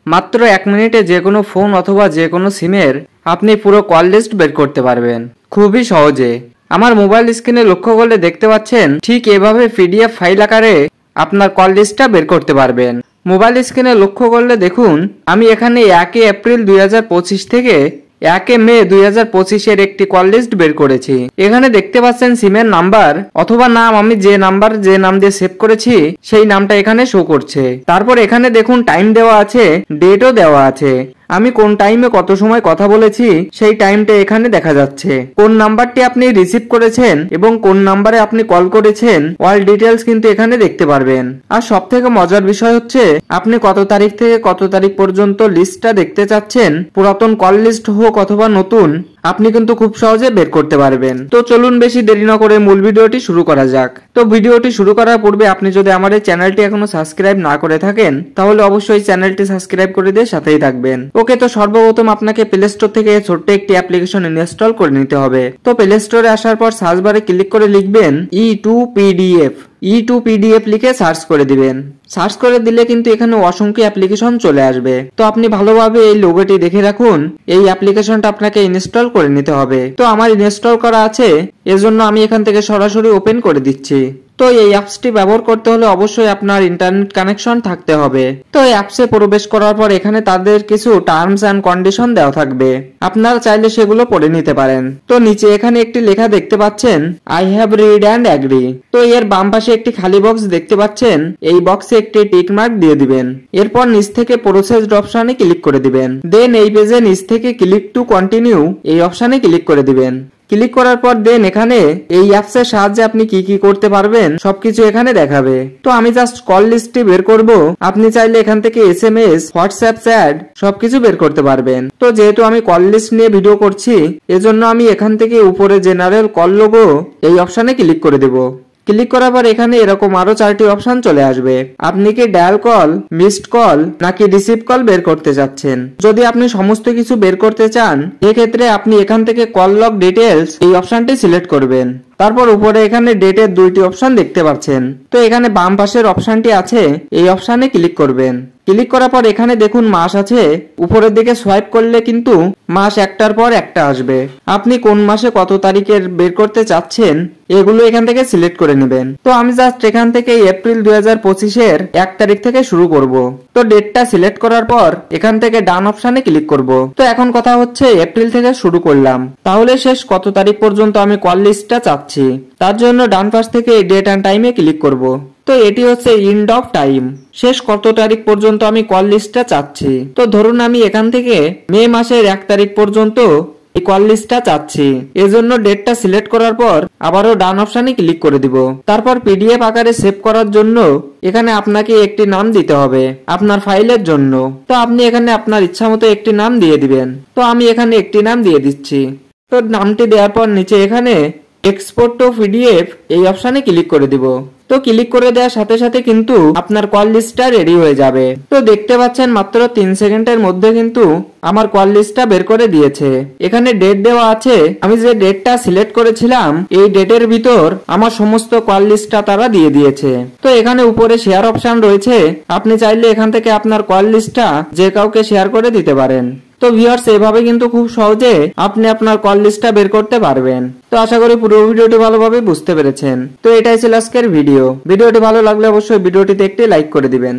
মাত্র 1 মিনিটে যে কোনো ফোন অথবা যে কোনো সিমের আপনি পুরো কল লিস্ট বের করতে পারবেন খুবই সহজে। আমার মোবাইল স্ক্রিনে লক্ষ্য করলে দেখতে পাচ্ছেন ঠিক এভাবে পিডিএফ ফাইল আকারে আপনার কল লিস্টটা বের করতে পারবেন। মোবাইল স্ক্রিনে লক্ষ্য করলে দেখুন আমি এখানে 1 এপ্রিল 2025 থেকে 1 মে 2025 একটি কল লিস্ট বের করেছি। এখানে দেখতে পাচ্ছেন সিমের নাম্বার অথবা নাম, আমি যে নাম দিয়ে সেভ করেছি সেই নামটা এখানে শো করছে। তারপর এখানে দেখুন টাইম দেওয়া আছে, ডেটও দেওয়া আছে। আমি কোন টাইমে কত সময় কথা বলেছি সেই টাইমটা এখানে দেখা যাচ্ছে। কোন নাম্বারটি আপনি রিসিভ করেছেন এবং কোন নাম্বারে আপনি কল করেছেন অল ডিটেলস কিন্তু এখানে দেখতে পারবেন। আর সবথেকে মজার বিষয় হচ্ছে আপনি কত তারিখ থেকে কত তারিখ পর্যন্ত লিস্টটা দেখতে চাচ্ছেন, পুরাতন কল লিস্ট হোক অথবা নতুন, আপনি কিন্তু খুব সহজে বের করতে পারবেন। তো চলুন বেশি দেরি না করে মূল ভিডিওটি শুরু করা যাক। তো ভিডিওটি শুরু করার পূর্বে আপনি যদি আমার এই চ্যানেলটি এখনো সাবস্ক্রাইব না করে থাকেন তাহলে অবশ্যই চ্যানেলটি সাবস্ক্রাইব করে দিয়ে সাথেই থাকবেন। ওকে, তো সর্বপ্রথম আপনাকে প্লে স্টোর থেকে ছোট্ট একটি অ্যাপ্লিকেশন ইনস্টল করে নিতে হবে। তো প্লে স্টোরে আসার পর সার্চ বারে ক্লিক করে লিখবেন E2PDF লিখে সার্চ করে দিবেন। সার্চ করে দিলে কিন্তু এখানে অসংখ্য অ্যাপ্লিকেশন চলে আসবে। তো আপনি ভালোভাবে এই লোগোটি দেখে রাখুন, এই অ্যাপ্লিকেশনটা আপনাকে ইনস্টল করে নিতে হবে। তো আমার ইনস্টল করা আছে, এজন্য আমি এখান থেকে সরাসরি ওপেন করে দিচ্ছি। তো এই অ্যাপসটি ব্যবহার করতে হলে অবশ্যই আপনার ইন্টারনেট কানেকশন থাকতে হবে। তো এই অ্যাপসে প্রবেশ করার পর এখানে তাদের কিছু টার্মস এন্ড কন্ডিশন দেওয়া থাকবে, আপনারা চাইলে সেগুলো পড়ে নিতে পারেন। তো নিচে এখানে একটি লেখা দেখতে পাচ্ছেন I have read and agree. তো এর বাম পাশে একটি খালি বক্স দেখতে পাচ্ছেন, এই বক্সে একটি টিক মার্ক দিয়ে দিবেন। এরপর নিচ থেকে প্রসেসড অপশনে ক্লিক করে দিবেন। দেন এই পেজে নিচ থেকে ক্লিক টু কন্টিনিউ এই অপশনে ক্লিক করে দিবেন। ক্লিক করার পর দেন এখানে এই অ্যাপসের সাহায্যে আপনি কি করতে পারবেন সবকিছু এখানে দেখাবে। তো আমি জাস্ট কল লিস্টটি বের করব, আপনি চাইলে এখান থেকে SMS, হোয়াটসঅ্যাপ চ্যাট সবকিছু বের করতে পারবেন। তো যেহেতু আমি কল লিস্ট নিয়ে ভিডিও করছি এজন্য আমি এখান থেকে উপরে জেনারেল কল লোগো এই অপশনে ক্লিক করে দেব। ক্লিক করার পর এখানে এরকম আরো 4টি অপশন চলে আসবে। আপনি কি ডায়াল কল, মিসড কল নাকি রিসিভ কল বের করতে চাচ্ছেন। যদি আপনি সমস্ত কিছু বের করতে চান এক্ষেত্রে আপনি এখান থেকে কল লগ ডিটেলস এই অপশনটি সিলেক্ট করবেন। তারপর উপরে এখানে ডেটের 2টি অপশন দেখতে পাচ্ছেন। তো এখানে বাম পাশের অপশনটি আছে, এই অপশনে ক্লিক করবেন। ক্লিক করার পর এখানে দেখুন মাস আছে, উপরের দিকে সোয়াইপ করলে কিন্তু মাস একটার পর একটা আসবে। আপনি কোন মাসে কত তারিখের বের করতে চাচ্ছেন এগুলো এখান থেকে সিলেক্ট করে নেবেন। তো আমি জাস্ট এখান থেকে এপ্রিল 2025 1 তারিখ থেকে শুরু করব। তো ডেটটা সিলেক্ট করার পর এখান থেকে ডান অপশনে ক্লিক করব। তো এখন কথা হচ্ছে এপ্রিল থেকে শুরু করলাম, তাহলে শেষ কত তারিখ পর্যন্ত আমি কল লিস্টটা চাচ্ছি, তার জন্য ডান পাশ থেকে ডেট এন্ড টাইমে ক্লিক করব। তো এটি হচ্ছে এন্ড অফ টাইম, শেষ কত তারিখ পর্যন্ত আমি কল লিস্টটা চাচ্ছি। তো ধরুন আমি এখান থেকে মে মাসের 1 তারিখ পর্যন্ত এই কল লিস্টটা চাচ্ছি, এজন্য ডেটটা সিলেক্ট করার পর আবারও ডান অপশনে ক্লিক করে দিব। তারপর পিডিএফ আকারে সেভ করার জন্য এখানে আপনাকে একটি নাম দিতে হবে আপনার ফাইলের জন্য। তো আপনি এখানে আপনার ইচ্ছা মতো একটি নাম দিয়ে দিবেন। তো আমি এখানে একটি নাম দিয়ে দিচ্ছি। তো নামটি দেওয়ার পর নিচে এখানে এক্সপোর্ট টু পিডিএফ এই অপশনে ক্লিক করে দিব। তো ক্লিক করে দেওয়ার সাথে সাথে কিন্তু আপনার কল লিস্টটা রেডি হয়ে যাবে। তো দেখতে পাচ্ছেন মাত্র 3 সেকেন্ডের মধ্যে কিন্তু আমার কল লিস্টটা বের করে দিয়েছে। এখানে ডেট দেওয়া আছে, আমি যে ডেটটা সিলেক্ট করেছিলাম এই ডেটের ভিতর আমার সমস্ত কল লিস্টটা তারা দিয়ে দিয়েছে। তো এখানে উপরে শেয়ার অপশন রয়েছে, আপনি চাইলে এখান থেকে আপনার কল লিস্টটা যে কাউকে শেয়ার করে দিতে পারেন। তো ভিউয়ার্স এভাবে কিন্তু খুব সহজে আপনি আপনার কল লিস্টটা বের করতে পারবেন। তো আশা করি পুরো ভিডিওটি ভালোভাবে বুঝতে পেরেছেন। তো এটাই ছিল আজকের ভিডিওটি ভালো লাগলে অবশ্যই ভিডিওটিতে একটি লাইক করে দিবেন।